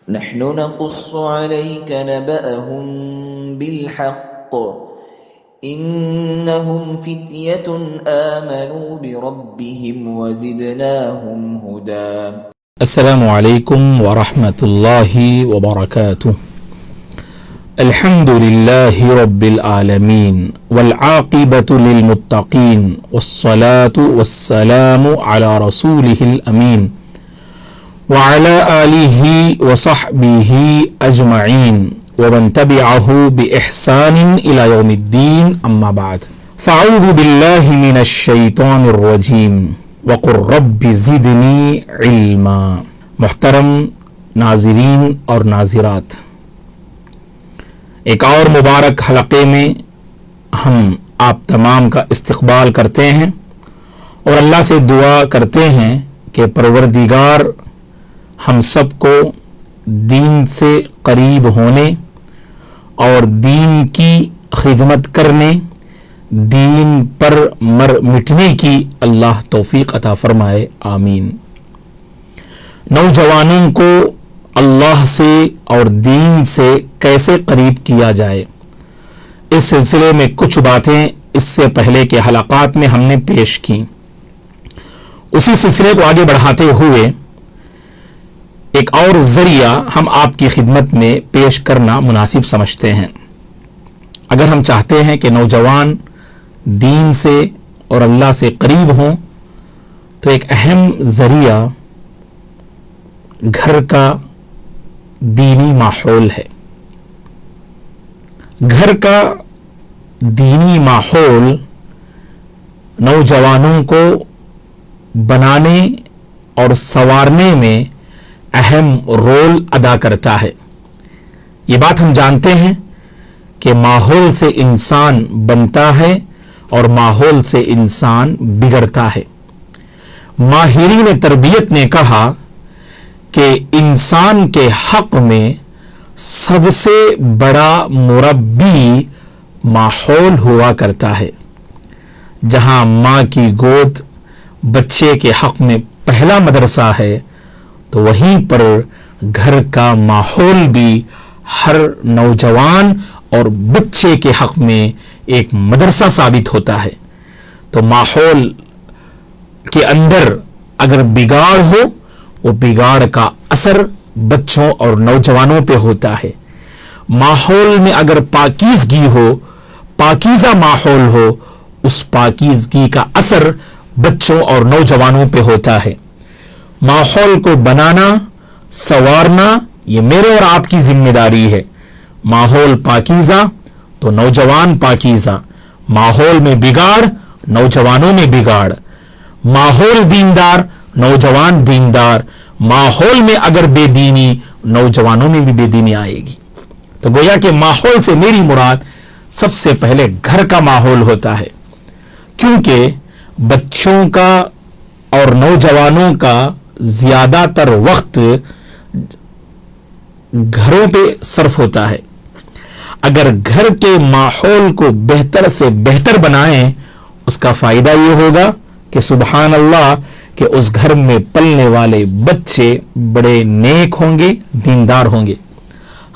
نحن نقص عليك نبأهم بالحق إنهم فتية آمنوا بربهم وزدناهم هدى. السلام علیکم ورحمۃ اللہ وبرکاتہ. الحمد للہ رب العالمین والعاقبۃ للمتقین والصلاة والسلام علی رسولہ الامین وعلی آلہ وصحبہ اجمعین ومن تبعہ بإحسان الی یوم الدین اما بعد. فاعوذ باللہ من الشیطان الرجیم وقل رب زدنی علما. محترم ناظرین اور ناظرات، ایک اور مبارک حلقے میں ہم آپ تمام کا استقبال کرتے ہیں اور اللہ سے دعا کرتے ہیں کہ پروردگار ہم سب کو دین سے قریب ہونے اور دین کی خدمت کرنے، دین پر مٹنے کی اللہ توفیق عطا فرمائے، آمین. نوجوانوں کو اللہ سے اور دین سے کیسے قریب کیا جائے، اس سلسلے میں کچھ باتیں اس سے پہلے کے حلقات میں ہم نے پیش کی. اسی سلسلے کو آگے بڑھاتے ہوئے ایک اور ذریعہ ہم آپ کی خدمت میں پیش کرنا مناسب سمجھتے ہیں. اگر ہم چاہتے ہیں کہ نوجوان دین سے اور اللہ سے قریب ہوں تو ایک اہم ذریعہ گھر کا دینی ماحول ہے. گھر کا دینی ماحول نوجوانوں کو بنانے اور سنوارنے میں اہم رول ادا کرتا ہے. یہ بات ہم جانتے ہیں کہ ماحول سے انسان بنتا ہے اور ماحول سے انسان بگڑتا ہے. ماہرین تربیت نے کہا کہ انسان کے حق میں سب سے بڑا مربی ماحول ہوا کرتا ہے. جہاں ماں کی گود بچے کے حق میں پہلا مدرسہ ہے تو وہیں پر گھر کا ماحول بھی ہر نوجوان اور بچے کے حق میں ایک مدرسہ ثابت ہوتا ہے. تو ماحول کے اندر اگر بگاڑ ہو، وہ بگاڑ کا اثر بچوں اور نوجوانوں پہ ہوتا ہے. ماحول میں اگر پاکیزگی ہو، پاکیزہ ماحول ہو، اس پاکیزگی کا اثر بچوں اور نوجوانوں پہ ہوتا ہے. ماحول کو بنانا، سنوارنا یہ میرے اور آپ کی ذمہ داری ہے. ماحول پاکیزہ تو نوجوان پاکیزہ، ماحول میں بگاڑ نوجوانوں میں بگاڑ. ماحول دیندار نوجوان دیندار، ماحول میں اگر بے دینی نوجوانوں میں بھی بے دینی آئے گی. تو گویا کہ ماحول سے میری مراد سب سے پہلے گھر کا ماحول ہوتا ہے، کیونکہ بچوں کا اور نوجوانوں کا زیادہ تر وقت گھروں پہ صرف ہوتا ہے. اگر گھر کے ماحول کو بہتر سے بہتر بنائیں، اس کا فائدہ یہ ہوگا کہ سبحان اللہ کہ اس گھر میں پلنے والے بچے بڑے نیک ہوں گے، دیندار ہوں گے.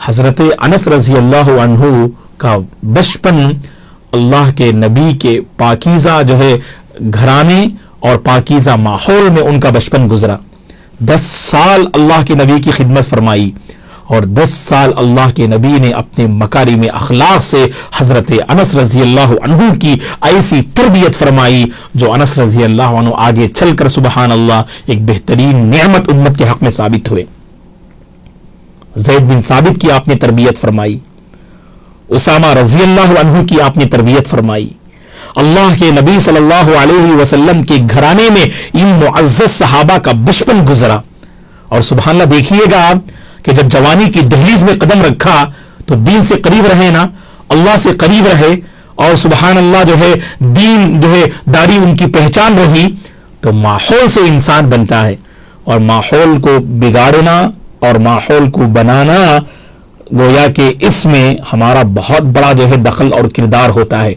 حضرت انس رضی اللہ عنہ کا بچپن اللہ کے نبی کے پاکیزہ جو ہے گھرانے اور پاکیزہ ماحول میں ان کا بچپن گزرا. 10 سال اللہ کے نبی کی خدمت فرمائی اور 10 سال اللہ کے نبی نے اپنے مکارم اخلاق سے حضرت انس رضی اللہ عنہ کی ایسی تربیت فرمائی جو انس رضی اللہ عنہ آگے چل کر سبحان اللہ ایک بہترین نعمت امت کے حق میں ثابت ہوئے. زید بن ثابت کی آپ نے تربیت فرمائی، اسامہ رضی اللہ عنہ کی آپ نے تربیت فرمائی. اللہ کے نبی صلی اللہ علیہ وسلم کے گھرانے میں ان معزز صحابہ کا بچپن گزرا. اور سبحان اللہ دیکھیے گا آپ کہ جب جوانی کی دہلیز میں قدم رکھا تو دین سے قریب رہے نا، اللہ سے قریب رہے اور سبحان اللہ جو ہے دین جو ہے داری ان کی پہچان رہی. تو ماحول سے انسان بنتا ہے اور ماحول کو بگاڑنا اور ماحول کو بنانا گویا کہ اس میں ہمارا بہت بڑا جو ہے دخل اور کردار ہوتا ہے.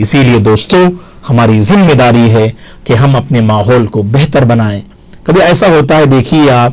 اسی لیے دوستو ہماری ذمہ داری ہے کہ ہم اپنے ماحول کو بہتر بنائیں. کبھی ایسا ہوتا ہے، دیکھیے آپ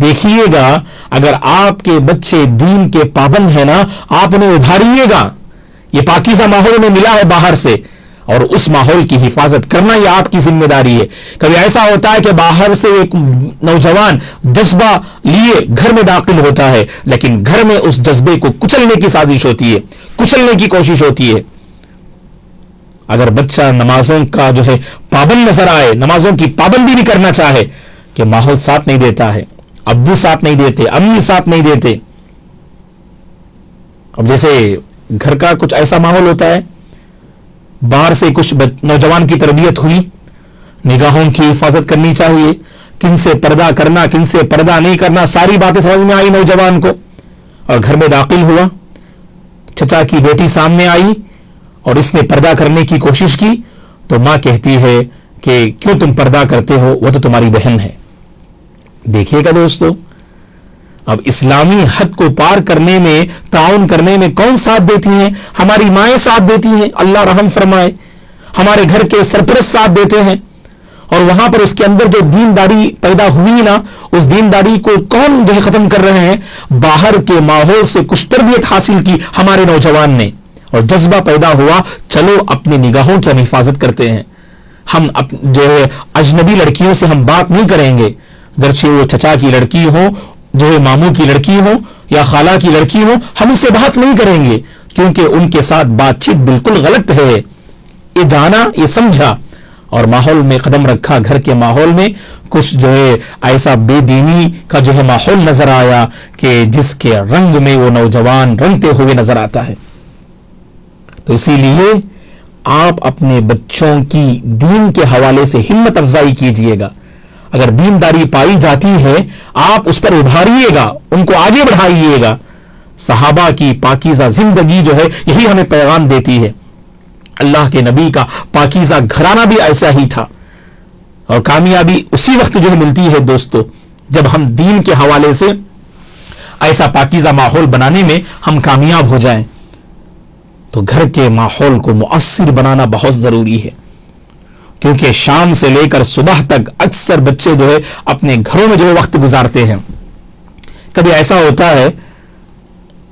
دیکھیے گا اگر آپ کے بچے دین کے پابند ہیں نا، آپ انہیں ابھاریے گا. یہ پاکیزہ ماحول انہیں ملا ہے باہر سے، اور اس ماحول کی حفاظت کرنا یہ آپ کی ذمہ داری ہے. کبھی ایسا ہوتا ہے کہ باہر سے ایک نوجوان جذبہ لیے گھر میں داخل ہوتا ہے، لیکن گھر میں اس جذبے کو کچلنے کی سازش ہوتی ہے، کچلنے کی کوشش ہوتی ہے. اگر بچہ نمازوں کا جو ہے پابند نظر آئے، نمازوں کی پابندی بھی کرنا چاہے، کہ ماحول ساتھ نہیں دیتا ہے، ابو ساتھ نہیں دیتے، امی ساتھ نہیں دیتے. اب جیسے گھر کا کچھ ایسا ماحول ہوتا ہے، باہر سے کچھ نوجوان کی تربیت ہوئی، نگاہوں کی حفاظت کرنی چاہیے، کن سے پردہ کرنا کن سے پردہ نہیں کرنا، ساری باتیں سمجھ میں آئی نوجوان کو، اور گھر میں داخل ہوا، چچا کی بیٹی سامنے آئی اور اس نے پردہ کرنے کی کوشش کی، تو ماں کہتی ہے کہ کیوں تم پردہ کرتے ہو، وہ تو تمہاری بہن ہے. دیکھیے گا دوستو، اب اسلامی حد کو پار کرنے میں، تعاون کرنے میں کون ساتھ دیتی ہیں؟ ہماری مائیں ساتھ دیتی ہیں، اللہ رحم فرمائے. ہمارے گھر کے سرپرست ساتھ دیتے ہیں، اور وہاں پر اس کے اندر جو دینداری پیدا ہوئی نا، اس دینداری کو کون جو ہے ختم کر رہے ہیں؟ باہر کے ماحول سے کچھ تربیت حاصل کی ہمارے نوجوان نے، اور جذبہ پیدا ہوا، چلو اپنی نگاہوں کی ہم حفاظت کرتے ہیں. ہم جو ہے اجنبی لڑکیوں سے ہم بات نہیں کریں گے، گرچہ وہ چچا کی لڑکی ہو، جو ہے ماموں کی لڑکی ہو یا خالہ کی لڑکی ہو، ہم اس سے بات نہیں کریں گے، کیونکہ ان کے ساتھ بات چیت بالکل غلط ہے. یہ جانا، یہ سمجھا، اور ماحول میں قدم رکھا، گھر کے ماحول میں کچھ جو ہے ایسا بے دینی کا جو ہے ماحول نظر آیا کہ جس کے رنگ میں وہ نوجوان رنگتے ہوئے نظر آتا ہے. تو اسی لیے آپ اپنے بچوں کی دین کے حوالے سے ہمت افزائی کیجئے گا. اگر دینداری پائی جاتی ہے، آپ اس پر ابھاریے گا، ان کو آگے بڑھائیے گا. صحابہ کی پاکیزہ زندگی جو ہے یہی ہمیں پیغام دیتی ہے. اللہ کے نبی کا پاکیزہ گھرانہ بھی ایسا ہی تھا، اور کامیابی اسی وقت جو ہے ملتی ہے دوستو، جب ہم دین کے حوالے سے ایسا پاکیزہ ماحول بنانے میں ہم کامیاب ہو جائیں. تو گھر کے ماحول کو مؤثر بنانا بہت ضروری ہے، کیونکہ شام سے لے کر صبح تک اکثر بچے جو ہے اپنے گھروں میں جو ہے وقت گزارتے ہیں. کبھی ایسا ہوتا ہے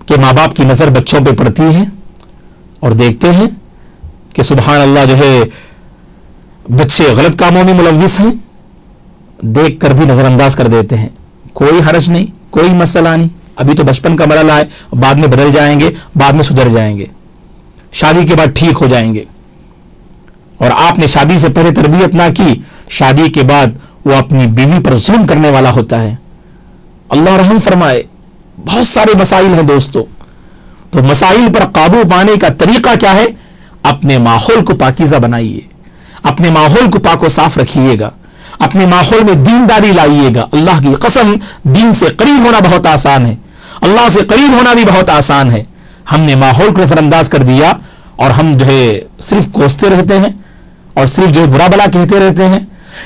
کہ ماں باپ کی نظر بچوں پہ پڑتی ہے اور دیکھتے ہیں کہ سبحان اللہ جو ہے بچے غلط کاموں میں ملوث ہیں، دیکھ کر بھی نظر انداز کر دیتے ہیں. کوئی حرج نہیں، کوئی مسئلہ نہیں، ابھی تو بچپن کا مرحلہ ہے، بعد میں بدل جائیں گے، بعد میں سدھر جائیں گے، شادی کے بعد ٹھیک ہو جائیں گے. اور آپ نے شادی سے پہلے تربیت نہ کی، شادی کے بعد وہ اپنی بیوی پر ظلم کرنے والا ہوتا ہے. اللہ رحم فرمائے. بہت سارے مسائل ہیں دوستو. تو مسائل پر قابو پانے کا طریقہ کیا ہے؟ اپنے ماحول کو پاکیزہ بنائیے، اپنے ماحول کو پاک و صاف رکھیے گا، اپنے ماحول میں دینداری لائیے گا. اللہ کی قسم، دین سے قریب ہونا بہت آسان ہے، اللہ سے قریب ہونا بھی بہت آسان ہے. ہم نے ماحول کو نظر انداز کر دیا، اور ہم جو ہے صرف کوستے رہتے ہیں اور صرف جو ہے برا بلا کہتے رہتے ہیں.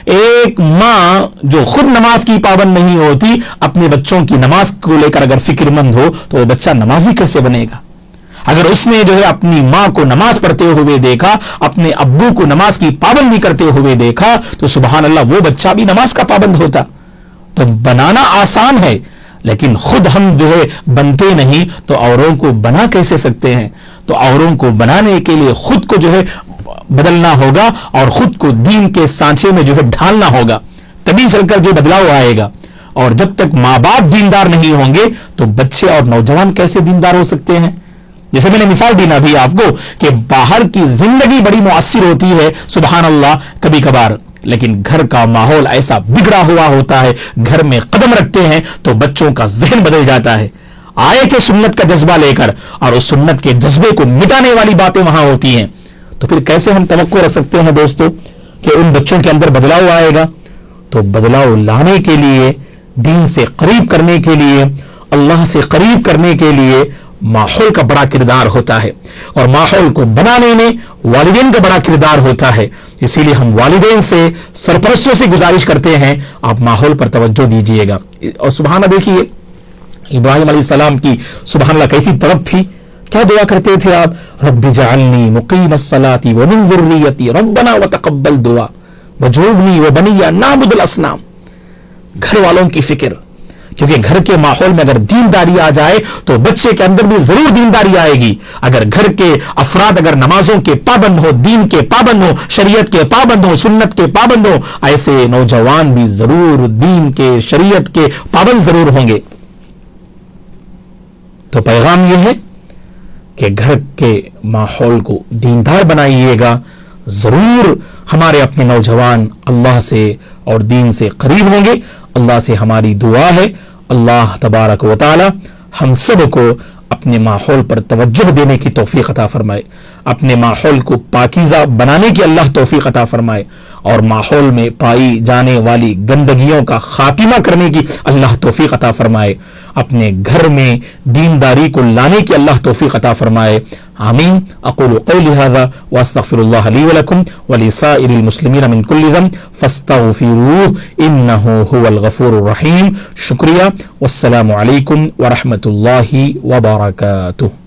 ایک ماں جو خود نماز کی پابند نہیں ہوتی، اپنے بچوں کی نماز کو لے کر اگر فکر مند ہو، تو وہ بچہ نمازی کیسے بنے گا؟ اگر اس نے جو ہے اپنی ماں کو نماز پڑھتے ہوئے دیکھا، اپنے ابو کو نماز کی پابندی کرتے ہوئے دیکھا، تو سبحان اللہ وہ بچہ بھی نماز کا پابند ہوتا. تو بنانا آسان ہے، لیکن خود ہم جو ہے بنتے نہیں تو اوروں کو بنا کیسے سکتے ہیں؟ تو اوروں کو بنانے کے لیے خود کو جو ہے بدلنا ہوگا، اور خود کو دین کے سانچے میں جو ہے ڈھالنا ہوگا، تبھی چل کر جو بدلاؤ آئے گا. اور جب تک ماں باپ دیندار نہیں ہوں گے تو بچے اور نوجوان کیسے دیندار ہو سکتے ہیں؟ جیسے میں نے مثال دی نا ابھی آپ کو کہ باہر کی زندگی بڑی مؤثر ہوتی ہے سبحان اللہ کبھی کبھار، لیکن گھر کا ماحول ایسا بگڑا ہوا ہوتا ہے، گھر میں قدم رکھتے ہیں تو بچوں کا ذہن بدل جاتا ہے. آئے تھے سنت کا جذبہ لے کر، اور اس سنت کے جذبے کو مٹانے والی باتیں وہاں ہوتی ہیں، تو پھر کیسے ہم توقع رکھ سکتے ہیں دوستو کہ ان بچوں کے اندر بدلاؤ آئے گا؟ تو بدلاؤ لانے کے لیے، دین سے قریب کرنے کے لیے، اللہ سے قریب کرنے کے لیے ماحول کا بڑا کردار ہوتا ہے، اور ماحول کو بنانے میں والدین کا بڑا کردار ہوتا ہے. اسی لیے ہم والدین سے، سرپرستوں سے گزارش کرتے ہیں آپ ماحول پر توجہ دیجئے گا. اور سبحان اللہ دیکھیے ابراہیم علیہ السلام کی سبحان اللہ کیسی طلب تھی، کیا دعا کرتے تھے آپ؟ رب اجعلنی مقیم الصلاۃ ومن ذریتی ربنا وتقبل دعاء وجنبنی وبنی ان نعبد الاصنام. گھر والوں کی فکر کیونکہ گھر کے ماحول میں اگر دینداری آ جائے تو بچے کے اندر بھی ضرور دینداری آئے گی. اگر گھر کے افراد اگر نمازوں کے پابند ہو, دین کے پابند ہو, شریعت کے پابند ہو, سنت کے پابند ہو, ایسے نوجوان بھی ضرور دین کے, شریعت کے پابند ضرور ہوں گے. تو پیغام یہ ہے کہ گھر کے ماحول کو دیندار بنائیے گا. ضرور ہمارے اپنے نوجوان اللہ سے اور دین سے قریب ہوں گے. اللہ سے ہماری دعا ہے اللہ تبارک و تعالی ہم سب کو اپنے ماحول پر توجہ دینے کی توفیق عطا فرمائے, اپنے ماحول کو پاکیزہ بنانے کی اللہ توفیق عطا فرمائے, اور ماحول میں پائی جانے والی گندگیوں کا خاتمہ کرنے کی اللہ توفیق عطا فرمائے, اپنے گھر میں دینداری کو لانے کی اللہ توفیق عطا فرمائے. آمین. اقول قولی ھذا واستغفر اللہ لی ولکم ولسائر المسلمین من کل ذنب فاستغفروہ انہ ھو الغفور الرحیم. شکریہ والسلام علیکم ورحمۃ اللہ وبرکاتہ.